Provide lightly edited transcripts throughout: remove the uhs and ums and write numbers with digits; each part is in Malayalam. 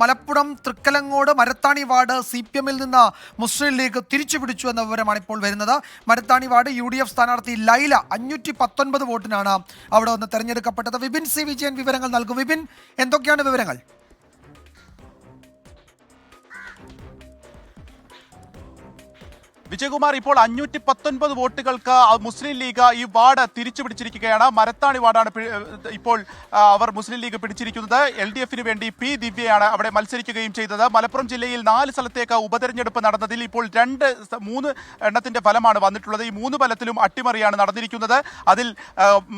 മലപ്പുറം തൃക്കലങ്ങോട് മരത്താണി വാർഡ് CPM-ൽ നിന്ന് മുസ്ലിം ലീഗ് തിരിച്ചുപിടിച്ചു എന്ന വിവരമാണ് ഇപ്പോൾ വരുന്നത്. മരത്താണി വാർഡ് UDF സ്ഥാനാർത്ഥി ലൈല 519 വോട്ടിനാണ് അവിടെ നിന്ന് തെരഞ്ഞെടുക്കപ്പെട്ടത്. വിപിൻ സി വിജയൻ വിവരങ്ങൾ നൽകും. വിപിൻ, എന്തൊക്കെയാണ് വിവരങ്ങൾ? വിജയകുമാർ, ഇപ്പോൾ 519 വോട്ടുകൾക്ക് മുസ്ലിം ലീഗ് ഈ വാർഡ് തിരിച്ചു പിടിച്ചിരിക്കുകയാണ്. മരത്താണി വാർഡാണ് ഇപ്പോൾ അവർ മുസ്ലിം ലീഗ് പിടിച്ചിരിക്കുന്നത്. LDF-ന് വേണ്ടി P ദിവ്യയാണ് അവിടെ മത്സരിക്കുകയും ചെയ്തത്. മലപ്പുറം ജില്ലയിൽ 4 സ്ഥലത്തേക്ക് ഉപതെരഞ്ഞെടുപ്പ് നടന്നതിൽ ഇപ്പോൾ 3 എണ്ണത്തിന്റെ ഫലമാണ് വന്നിട്ടുള്ളത്. ഈ 3 ഫലത്തിലും അട്ടിമറിയാണ് നടന്നിരിക്കുന്നത്. അതിൽ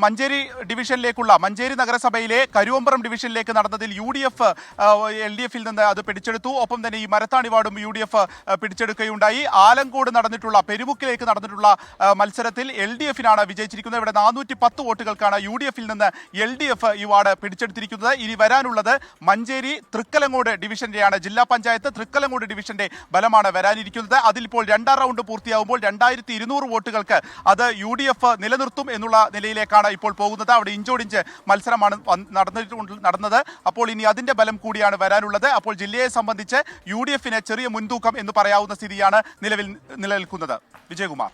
മഞ്ചേരി ഡിവിഷനിലേക്കുള്ള മഞ്ചേരി നഗരസഭയിലെ കരുവമ്പ്രം ഡിവിഷനിലേക്ക് നടന്നതിൽ UDF LDF-ൽ നിന്ന് അത് പിടിച്ചെടുത്തു. ഒപ്പം തന്നെ ഈ മരത്താണി വാർഡും UDF പിടിച്ചെടുക്കുകയുണ്ടായി. ആലങ്കോട് നടന്നിട്ടുള്ള പെരുമുക്കിലേക്ക് നടന്നിട്ടുള്ള മത്സരത്തിൽ LDF-നാണ് വിജയിച്ചിരിക്കുന്നത്. ഇവിടെ 410 വോട്ടുകൾക്കാണ് UDF-ൽ നിന്ന് LDF ഈ വാർഡ് പിടിച്ചെടുത്തിരിക്കുന്നത്. ഇനി വരാനുള്ളത് മഞ്ചേരി തൃക്കലങ്ങോട് ഡിവിഷന്റെയാണ്. ജില്ലാ പഞ്ചായത്ത് തൃക്കലങ്ങോട് ഡിവിഷന്റെ ബലമാണ് വരാനിരിക്കുന്നത്. അതിലിപ്പോൾ 2ാം റൗണ്ട് പൂർത്തിയാകുമ്പോൾ 2200 വോട്ടുകൾക്ക് അത് UDF നിലനിർത്തും എന്നുള്ള നിലയിലേക്കാണ് ഇപ്പോൾ പോകുന്നത്. അവിടെ ഇഞ്ചോടിഞ്ച് മത്സരമാണ് നടന്നത്. അപ്പോൾ ഇനി അതിന്റെ ബലം കൂടിയാണ് വരാനുള്ളത്. അപ്പോൾ ജില്ലയെ സംബന്ധിച്ച് UDF-ന് ചെറിയ മുൻതൂക്കം എന്ന് പറയാവുന്ന സ്ഥിതിയാണ് നിലനിൽക്കുന്നത്. വിജയകുമാർ.